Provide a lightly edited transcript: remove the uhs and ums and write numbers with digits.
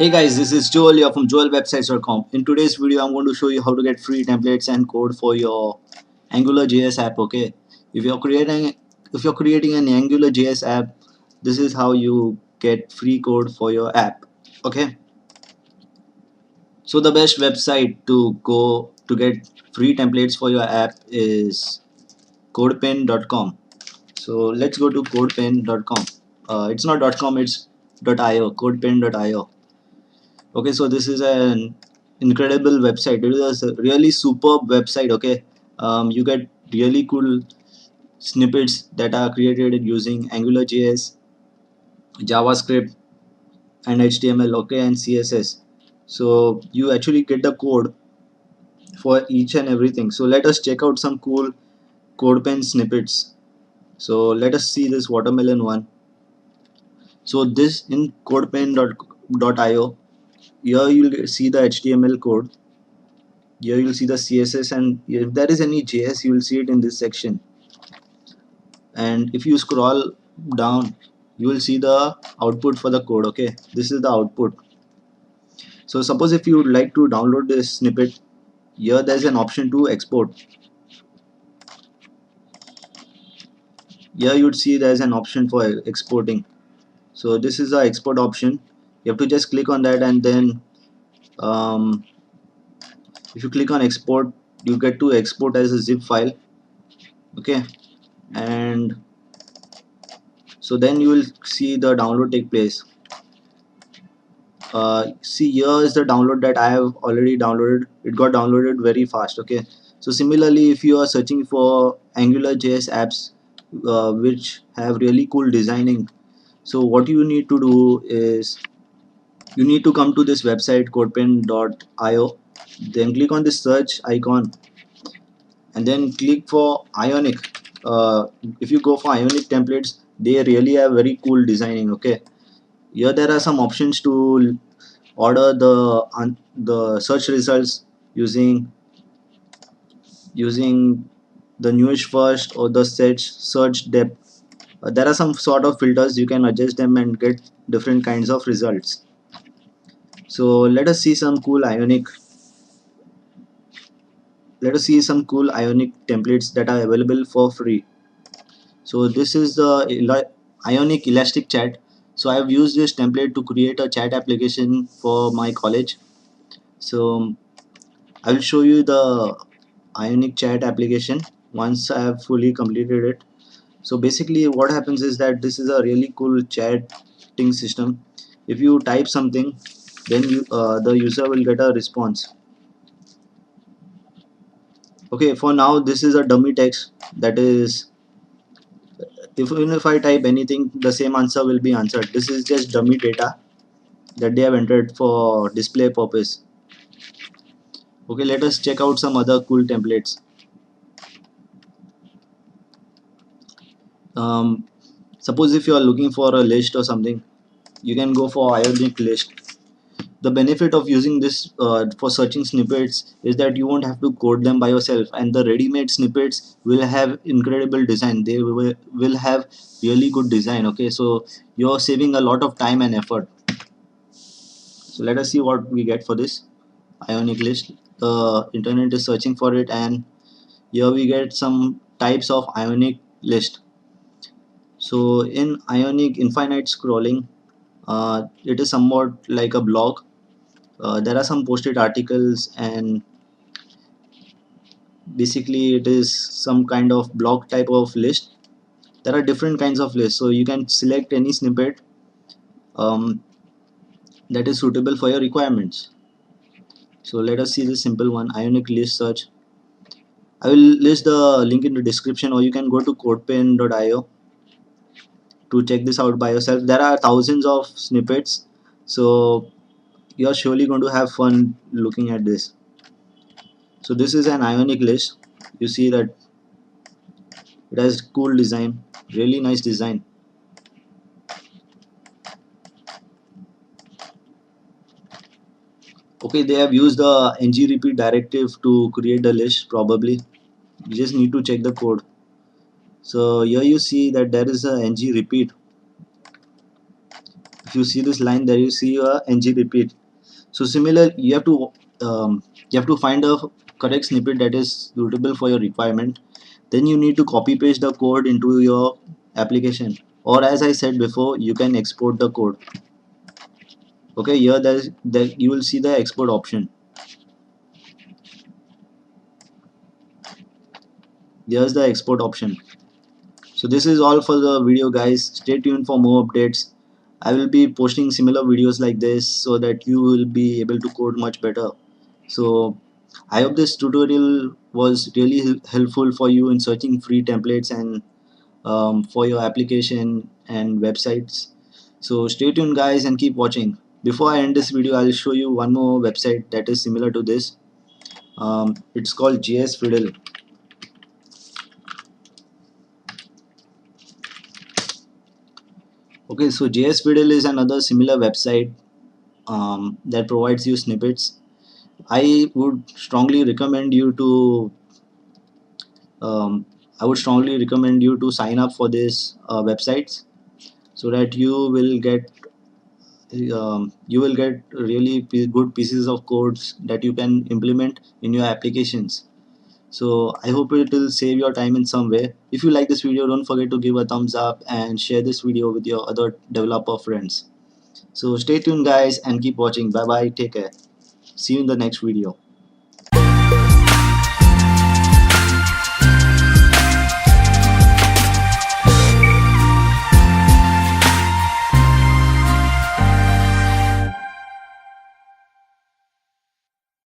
Hey guys, this is Joel here from joelwebsites.com. In today's video, I'm going to show you how to get free templates and code for your AngularJS app. Okay, if you're creating an AngularJS app, this is how you get free code for your app. Okay, so the best website to go to get free templates for your app is codepen.com. So let's go to codepen.com. It's not .com, it's .io. Codepen.io. Okay, so this is an incredible website. It is a really superb website. Okay, you get really cool snippets that are created using AngularJS, JavaScript, and HTML. Okay, and CSS. So you actually get the code for each and everything. So let us check out some cool CodePen snippets. So let us see this watermelon one. So this in codepen.io. Here you'll see the HTML code. Here you'll see the CSS, and if there is any JS, you will see it in this section. And if you scroll down, you will see the output for the code. Okay, this is the output. So suppose if you would like to download this snippet, here there's an option to export. Here you'd see there's an option for exporting. So this is the export option. You have to just click on that, and then um, if you click on export, you get to export as a zip file. Okay, and so then you will see the download take place. See, here is the download that I have already downloaded. It got downloaded very fast. Okay, so similarly, if you are searching for AngularJS apps which have really cool designing, so what you need to do is you need to come to this website codepen.io, then click on this search icon, and then click for Ionic. If you go for Ionic templates, they really have very cool designing. Okay, here there are some options to order the search results using the newest first or the search depth. There are some sort of filters, you can adjust them and get different kinds of results. So let us see some cool Ionic templates that are available for free. So this is the Ionic Elastic Chat. So I have used this template to create a chat application for my college. So I will show you the Ionic Chat application once I have fully completed it. So basically what happens is that this is a really cool chatting system. If you type something, then the user will get a response. Okay, for now this is a dummy text, that is, even if I type anything, the same answer will be answered. This is just dummy data that they have entered for display purpose. Okay, let us check out some other cool templates. um, Suppose if you are looking for a list or something, you can go for Ionic list. The benefit of using this for searching snippets is that you won't have to code them by yourself, and the ready-made snippets will have incredible design. They will have really good design. Okay, so you're saving a lot of time and effort. So let us see what we get for this Ionic list. The internet is searching for it, and here we get some types of Ionic list. So in Ionic infinite scrolling, it is somewhat like a blog. There are some posted articles, and basically it is some kind of blog type of list. There are different kinds of lists, so you can select any snippet um, that is suitable for your requirements. So let us see this simple one, Ionic list search. I will list the link in the description, or you can go to codepen.io to check this out by yourself. There are thousands of snippets, so you're surely going to have fun looking at this. So this is an Ionic list. You see that it has cool design, really nice design. Okay, they have used the ng repeat directive to create the list. Probably you just need to check the code. So here you see that there is a ng repeat. if you see this line there, you see a ng repeat. So similar, you have to find a correct snippet that is suitable for your requirement. Then you need to copy paste the code into your application, or as I said before, you can export the code. Okay, here there you will see the export option. There's the export option. So this is all for the video, guys. Stay tuned for more updates. I will be posting similar videos like this so that you will be able to code much better. So I hope this tutorial was really helpful for you in searching free templates and for your application and websites. So stay tuned, guys, and keep watching. Before I end this video, I'll show you one more website that is similar to this. It's called JS Fiddle. Okay, so JS Fiddle is another similar website that provides you snippets. I would strongly recommend you to um, sign up for this websites so that you will get really good pieces of codes that you can implement in your applications. So I hope it will save your time in some way. If you like this video, don't forget to give a thumbs up and share this video with your other developer friends. So stay tuned, guys, and keep watching. Bye bye, take care, see you in the next video.